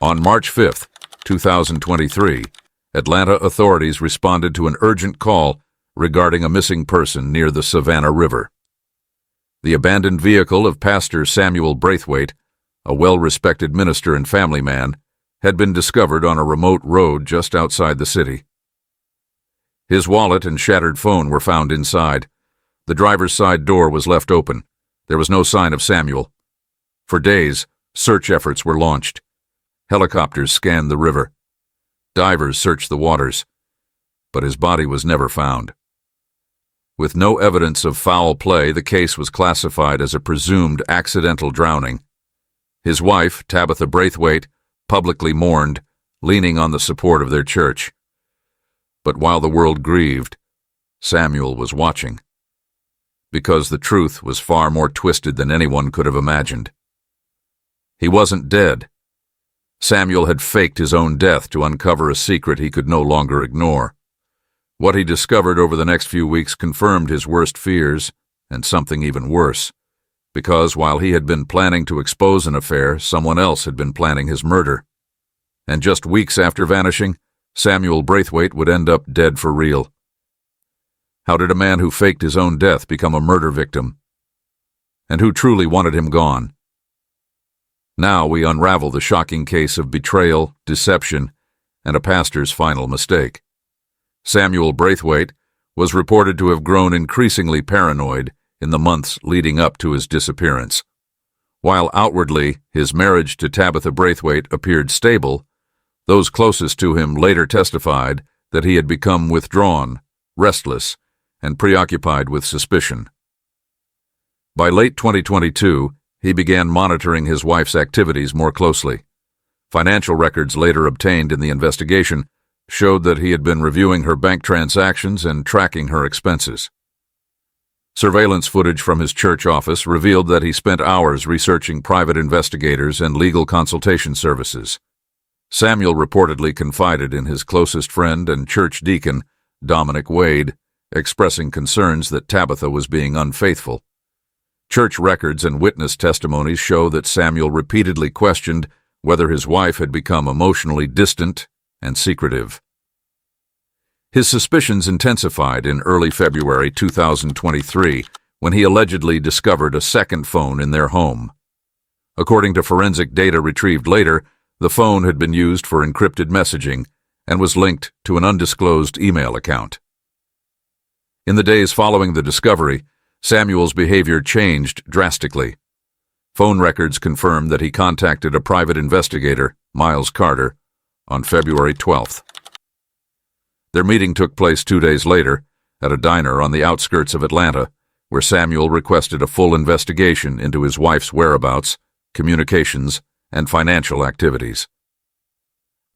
On March 5, 2023, Atlanta authorities responded to an urgent call regarding a missing person near the Savannah River. The abandoned vehicle of Pastor Samuel Braithwaite, a well-respected minister and family man, had been discovered on a remote road just outside the city. His wallet and shattered phone were found inside. The driver's side door was left open. There was no sign of Samuel. For days, search efforts were launched. Helicopters scanned the river. Divers searched the waters, but his body was never found. With no evidence of foul play, the case was classified as a presumed accidental drowning. His wife, Tabitha Braithwaite, publicly mourned, leaning on the support of their church. But while the world grieved, Samuel was watching. Because the truth was far more twisted than anyone could have imagined. He wasn't dead. Samuel had faked his own death to uncover a secret he could no longer ignore. What he discovered over the next few weeks confirmed his worst fears, and something even worse, because while he had been planning to expose an affair, someone else had been planning his murder. And just weeks after vanishing, Samuel Braithwaite would end up dead for real. How did a man who faked his own death become a murder victim? And who truly wanted him gone? Now we unravel the shocking case of betrayal, deception, and a pastor's final mistake. Samuel Braithwaite was reported to have grown increasingly paranoid in the months leading up to his disappearance. While outwardly his marriage to Tabitha Braithwaite appeared stable, those closest to him later testified that he had become withdrawn, restless, and preoccupied with suspicion. By late 2022, he began monitoring his wife's activities more closely. Financial records later obtained in the investigation showed that he had been reviewing her bank transactions and tracking her expenses. Surveillance footage from his church office revealed that he spent hours researching private investigators and legal consultation services. Samuel reportedly confided in his closest friend and church deacon, Dominic Wade, expressing concerns that Tabitha was being unfaithful. Church records and witness testimonies show that Samuel repeatedly questioned whether his wife had become emotionally distant and secretive. His suspicions intensified in early February 2023 when he allegedly discovered a second phone in their home. According to forensic data retrieved later, the phone had been used for encrypted messaging and was linked to an undisclosed email account. In the days following the discovery, Samuel's behavior changed drastically. Phone records confirmed that he contacted a private investigator, Miles Carter, on February 12th. Their meeting took place 2 days later at a diner on the outskirts of Atlanta, where Samuel requested a full investigation into his wife's whereabouts, communications, and financial activities.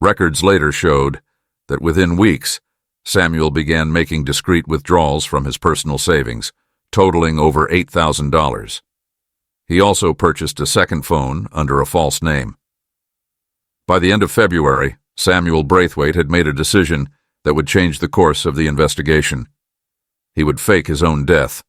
Records later showed that within weeks, Samuel began making discreet withdrawals from his personal savings, totaling over $8,000. He also purchased a second phone under a false name. By the end of February, Samuel Braithwaite had made a decision that would change the course of the investigation. He would fake his own death.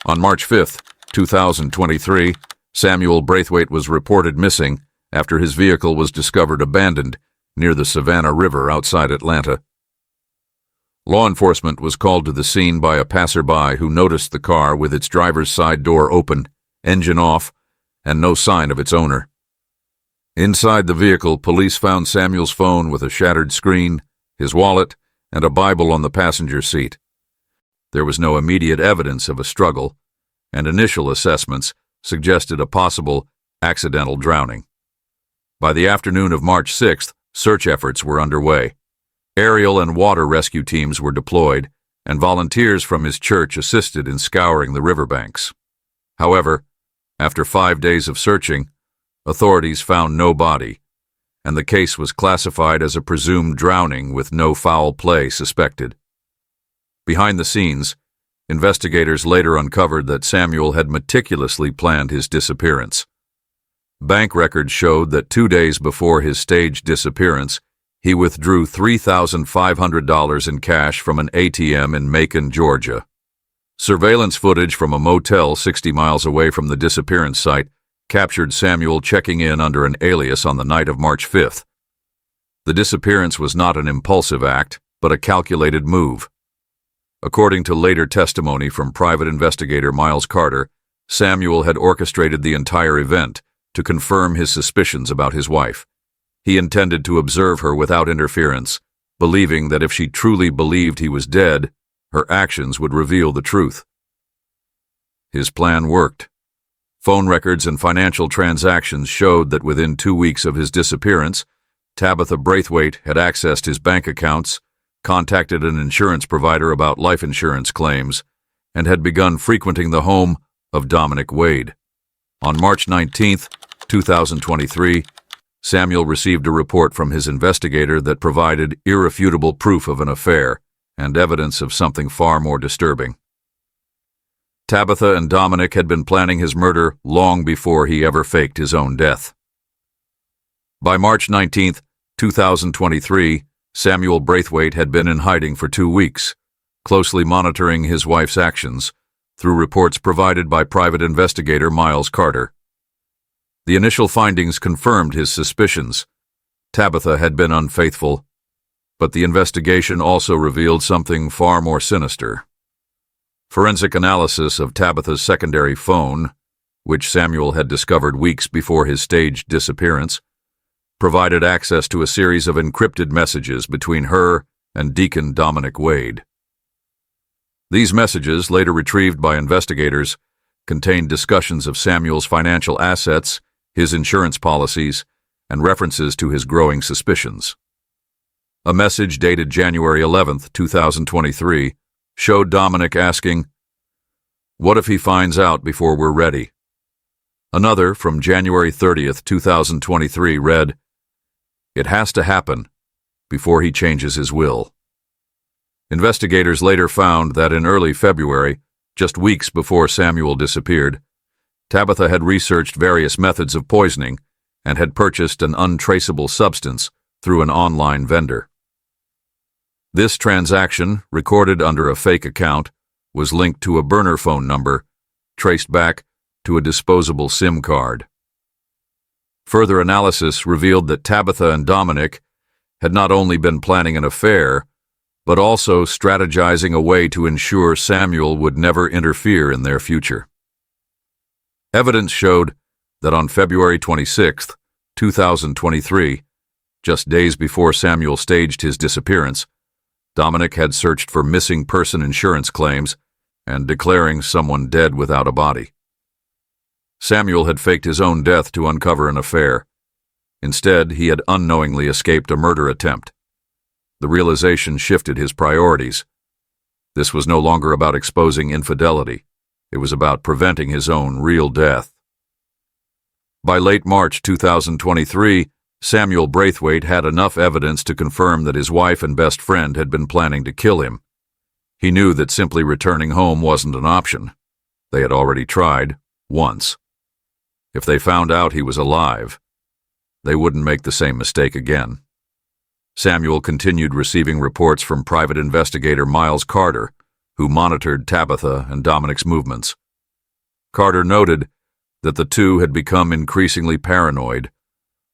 On March 5, 2023, Samuel Braithwaite was reported missing after his vehicle was discovered abandoned near the Savannah River outside Atlanta. Law enforcement was called to the scene by a passerby who noticed the car with its driver's side door open, engine off, and no sign of its owner. Inside the vehicle, police found Samuel's phone with a shattered screen, his wallet, and a Bible on the passenger seat. There was no immediate evidence of a struggle, and initial assessments suggested a possible accidental drowning. By the afternoon of March 6th, search efforts were underway. Aerial and water rescue teams were deployed, and volunteers from his church assisted in scouring the riverbanks. However, after 5 days of searching, authorities found no body, and the case was classified as a presumed drowning with no foul play suspected. Behind the scenes, investigators later uncovered that Samuel had meticulously planned his disappearance. Bank records showed that 2 days before his staged disappearance, he withdrew $3,500 in cash from an ATM in Macon, Georgia. Surveillance footage from a motel 60 miles away from the disappearance site captured Samuel checking in under an alias on the night of March 5th. The disappearance was not an impulsive act, but a calculated move. According to later testimony from private investigator Miles Carter, Samuel had orchestrated the entire event to confirm his suspicions about his wife. He intended to observe her without interference, believing that if she truly believed he was dead, her actions would reveal the truth. His plan worked. Phone records and financial transactions showed that within 2 weeks of his disappearance, Tabitha Braithwaite had accessed his bank accounts, contacted an insurance provider about life insurance claims, and had begun frequenting the home of Dominic Wade. On March 19, 2023, Samuel received a report from his investigator that provided irrefutable proof of an affair and evidence of something far more disturbing. Tabitha and Dominic had been planning his murder long before he ever faked his own death. By March 19, 2023, Samuel Braithwaite had been in hiding for 2 weeks, closely monitoring his wife's actions through reports provided by private investigator Miles Carter. The initial findings confirmed his suspicions. Tabitha had been unfaithful, but the investigation also revealed something far more sinister. Forensic analysis of Tabitha's secondary phone, which Samuel had discovered weeks before his staged disappearance, provided access to a series of encrypted messages between her and Deacon Dominic Wade. These messages, later retrieved by investigators, contained discussions of Samuel's financial assets, his insurance policies, and references to his growing suspicions. A message dated January 11, 2023, showed Dominic asking, "What if he finds out before we're ready?" Another, from January 30, 2023, read, "It has to happen before he changes his will." Investigators later found that in early February, just weeks before Samuel disappeared, Tabitha had researched various methods of poisoning and had purchased an untraceable substance through an online vendor. This transaction, recorded under a fake account, was linked to a burner phone number, traced back to a disposable SIM card. Further analysis revealed that Tabitha and Dominic had not only been planning an affair, but also strategizing a way to ensure Samuel would never interfere in their future. Evidence showed that on February 26, 2023, just days before Samuel staged his disappearance, Dominic had searched for missing person insurance claims and declaring someone dead without a body. Samuel had faked his own death to uncover an affair. Instead, he had unknowingly escaped a murder attempt. The realization shifted his priorities. This was no longer about exposing infidelity. It was about preventing his own real death. By late March 2023, Samuel Braithwaite had enough evidence to confirm that his wife and best friend had been planning to kill him. He knew that simply returning home wasn't an option. They had already tried, once. If they found out he was alive, they wouldn't make the same mistake again. Samuel continued receiving reports from private investigator Miles Carter, who monitored Tabitha and Dominic's movements. Carter noted that the two had become increasingly paranoid,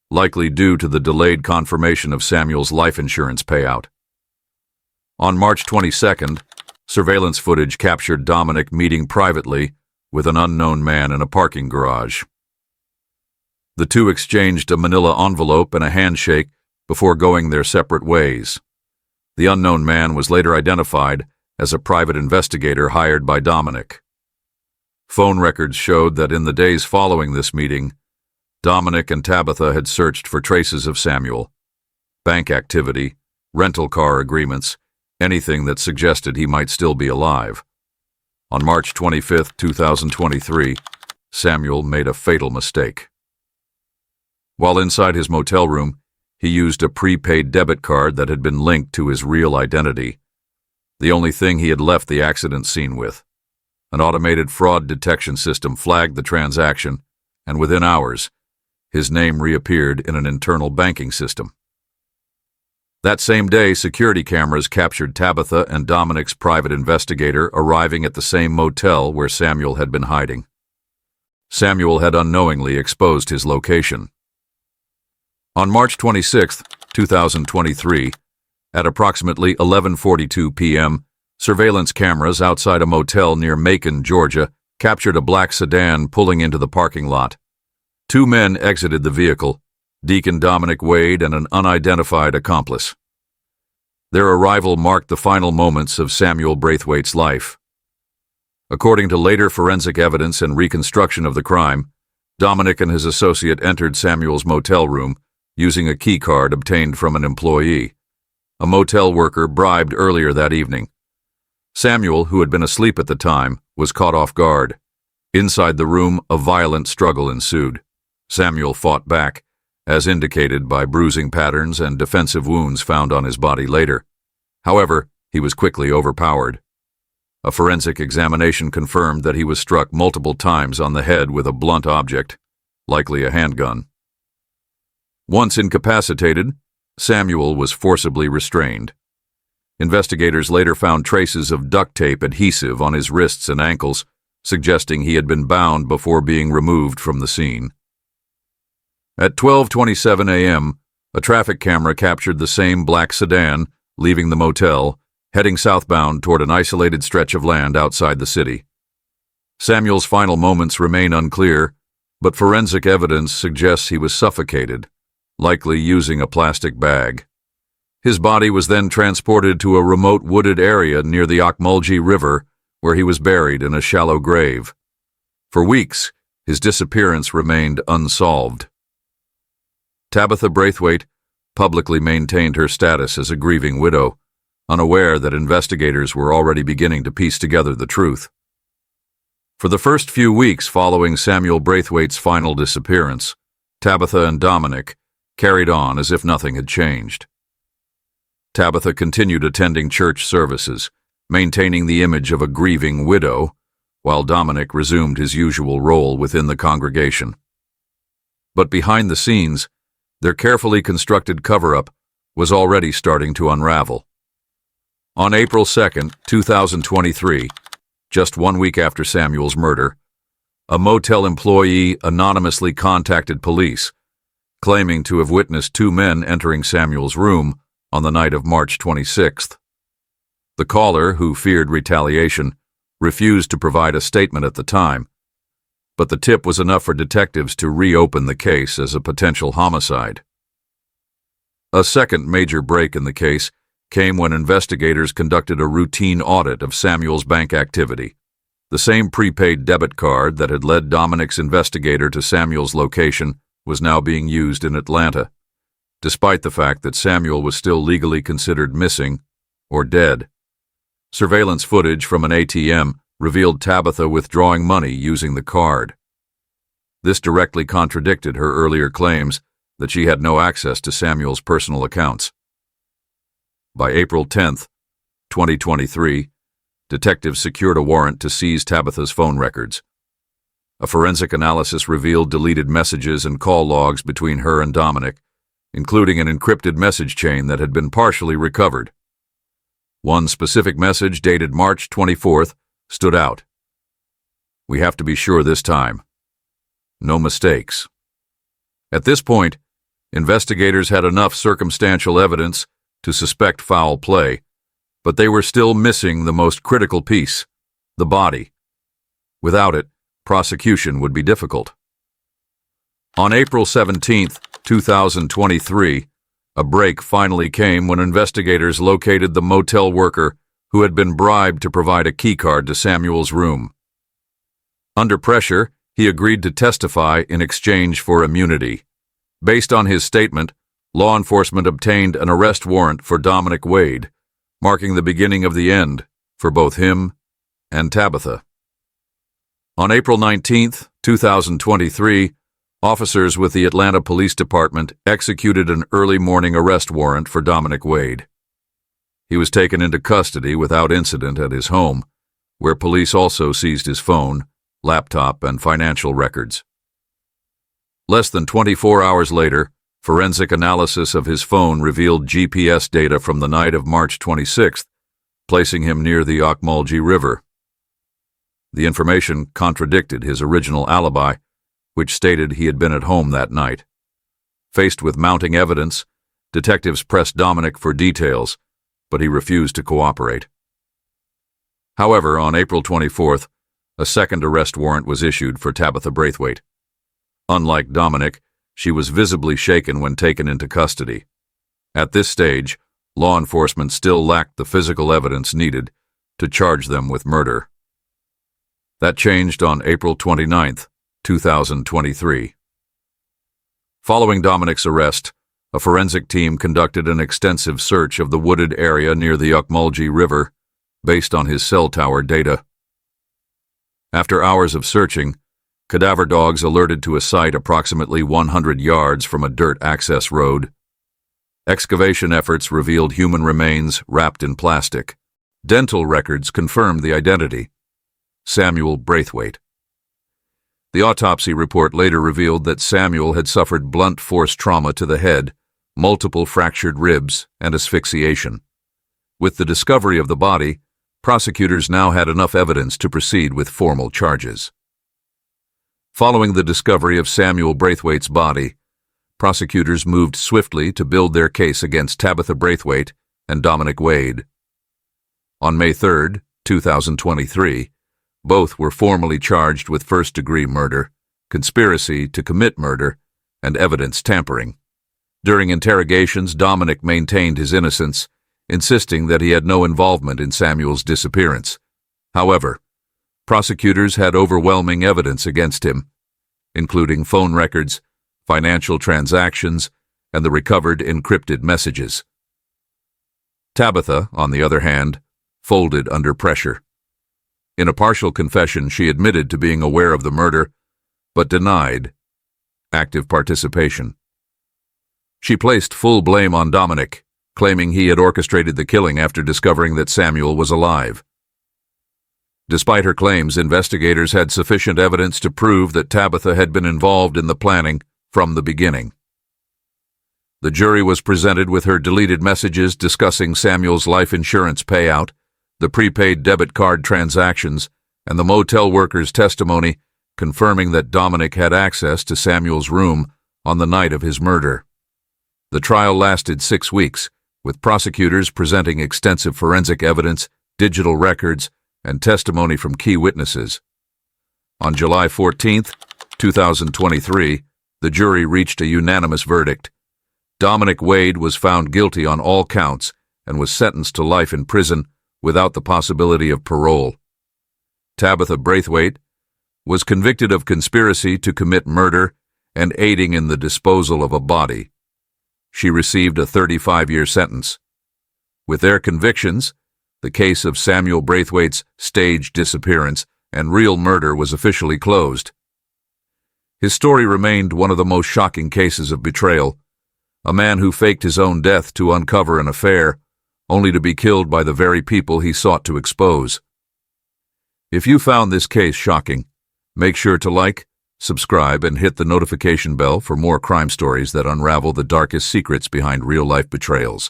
likely due to the delayed confirmation of Samuel's life insurance payout. On March 22nd, surveillance footage captured Dominic meeting privately with an unknown man in a parking garage. The two exchanged a manila envelope and a handshake before going their separate ways. The unknown man was later identified as a private investigator hired by Dominic. Phone records showed that in the days following this meeting, Dominic and Tabitha had searched for traces of Samuel, bank activity, rental car agreements, anything that suggested he might still be alive. On March 25, 2023, Samuel made a fatal mistake. While inside his motel room, he used a prepaid debit card that had been linked to his real identity, the only thing he had left the accident scene with. An automated fraud detection system flagged the transaction, and within hours, his name reappeared in an internal banking system. That same day, security cameras captured Tabitha and Dominic's private investigator arriving at the same motel where Samuel had been hiding. Samuel had unknowingly exposed his location. On March 26, 2023, at approximately 11:42 p.m., surveillance cameras outside a motel near Macon, Georgia, captured a black sedan pulling into the parking lot. Two men exited the vehicle, Deacon Dominic Wade and an unidentified accomplice. Their arrival marked the final moments of Samuel Braithwaite's life. According to later forensic evidence and reconstruction of the crime, Dominic and his associate entered Samuel's motel room using a key card obtained from an employee, a motel worker bribed earlier that evening. Samuel, who had been asleep at the time, was caught off guard. Inside the room, a violent struggle ensued. Samuel fought back, as indicated by bruising patterns and defensive wounds found on his body later. However, he was quickly overpowered. A forensic examination confirmed that he was struck multiple times on the head with a blunt object, likely a handgun. Once incapacitated, Samuel was forcibly restrained. Investigators later found traces of duct tape adhesive on his wrists and ankles, suggesting he had been bound before being removed from the scene. At 12:27 a.m., a traffic camera captured the same black sedan leaving the motel, heading southbound toward an isolated stretch of land outside the city. Samuel's final moments remain unclear, but forensic evidence suggests he was suffocated, likely using a plastic bag. His body was then transported to a remote wooded area near the Ocmulgee River, where he was buried in a shallow grave. For weeks, his disappearance remained unsolved. Tabitha Braithwaite publicly maintained her status as a grieving widow, unaware that investigators were already beginning to piece together the truth. For the first few weeks following Samuel Braithwaite's final disappearance, Tabitha and Dominic carried on as if nothing had changed. Tabitha continued attending church services, maintaining the image of a grieving widow, while Dominic resumed his usual role within the congregation. But behind the scenes, their carefully constructed cover-up was already starting to unravel. On April 2, 2023, just 1 week after Samuel's murder, a motel employee anonymously contacted police, claiming to have witnessed two men entering Samuel's room on the night of March 26th. The caller, who feared retaliation, refused to provide a statement at the time, but the tip was enough for detectives to reopen the case as a potential homicide. A second major break in the case came when investigators conducted a routine audit of Samuel's bank activity. The same prepaid debit card that had led Dominic's investigator to Samuel's location was now being used in Atlanta, despite the fact that Samuel was still legally considered missing or dead. Surveillance footage from an ATM revealed Tabitha withdrawing money using the card. This directly contradicted her earlier claims that she had no access to Samuel's personal accounts. By April 10, 2023, detectives secured a warrant to seize Tabitha's phone records. A forensic analysis revealed deleted messages and call logs between her and Dominic, including an encrypted message chain that had been partially recovered. One specific message dated March 24th stood out. "We have to be sure this time. No mistakes." At this point, investigators had enough circumstantial evidence to suspect foul play, but they were still missing the most critical piece, the body. Without it, prosecution would be difficult. On April 17, 2023, a break finally came when investigators located the motel worker who had been bribed to provide a keycard to Samuel's room. Under pressure, he agreed to testify in exchange for immunity. Based on his statement, law enforcement obtained an arrest warrant for Dominic Wade, marking the beginning of the end for both him and Tabitha. On April 19, 2023, officers with the Atlanta Police Department executed an early morning arrest warrant for Dominic Wade. He was taken into custody without incident at his home, where police also seized his phone, laptop, and financial records. Less than 24 hours later, forensic analysis of his phone revealed GPS data from the night of March 26th, placing him near the Ocmulgee River. The information contradicted his original alibi, which stated he had been at home that night. Faced with mounting evidence, detectives pressed Dominic for details, but he refused to cooperate. However, on April 24th, a second arrest warrant was issued for Tabitha Braithwaite. Unlike Dominic, she was visibly shaken when taken into custody. At this stage, law enforcement still lacked the physical evidence needed to charge them with murder. That changed on April 29th, 2023. Following Dominic's arrest, a forensic team conducted an extensive search of the wooded area near the Ocmulgee River based on his cell tower data. After hours of searching, cadaver dogs alerted to a site approximately 100 yards from a dirt access road. Excavation efforts revealed human remains wrapped in plastic. Dental records confirmed the identity: Samuel Braithwaite. The autopsy report later revealed that Samuel had suffered blunt force trauma to the head, multiple fractured ribs, and asphyxiation. With the discovery of the body, prosecutors now had enough evidence to proceed with formal charges. Following the discovery of Samuel Braithwaite's body, prosecutors moved swiftly to build their case against Tabitha Braithwaite and Dominic Wade. On May 3, 2023, both were formally charged with first-degree murder, conspiracy to commit murder, and evidence tampering. During interrogations, Dominic maintained his innocence, insisting that he had no involvement in Samuel's disappearance. However, prosecutors had overwhelming evidence against him, including phone records, financial transactions, and the recovered encrypted messages. Tabitha, on the other hand, folded under pressure. In a partial confession, she admitted to being aware of the murder, but denied active participation. She placed full blame on Dominic, claiming he had orchestrated the killing after discovering that Samuel was alive. Despite her claims, investigators had sufficient evidence to prove that Tabitha had been involved in the planning from the beginning. The jury was presented with her deleted messages discussing Samuel's life insurance payout, the prepaid debit card transactions, and the motel worker's testimony confirming that Dominic had access to Samuel's room on the night of his murder. The trial lasted 6 weeks, with prosecutors presenting extensive forensic evidence, digital records, and testimony from key witnesses. On July 14, 2023, the jury reached a unanimous verdict. Dominic Wade was found guilty on all counts and was sentenced to life in prison without the possibility of parole. Tabitha Braithwaite was convicted of conspiracy to commit murder and aiding in the disposal of a body. She received a 35-year sentence. With their convictions, the case of Samuel Braithwaite's staged disappearance and real murder was officially closed. His story remained one of the most shocking cases of betrayal. A man who faked his own death to uncover an affair, only to be killed by the very people he sought to expose. If you found this case shocking, make sure to like, subscribe, and hit the notification bell for more crime stories that unravel the darkest secrets behind real-life betrayals.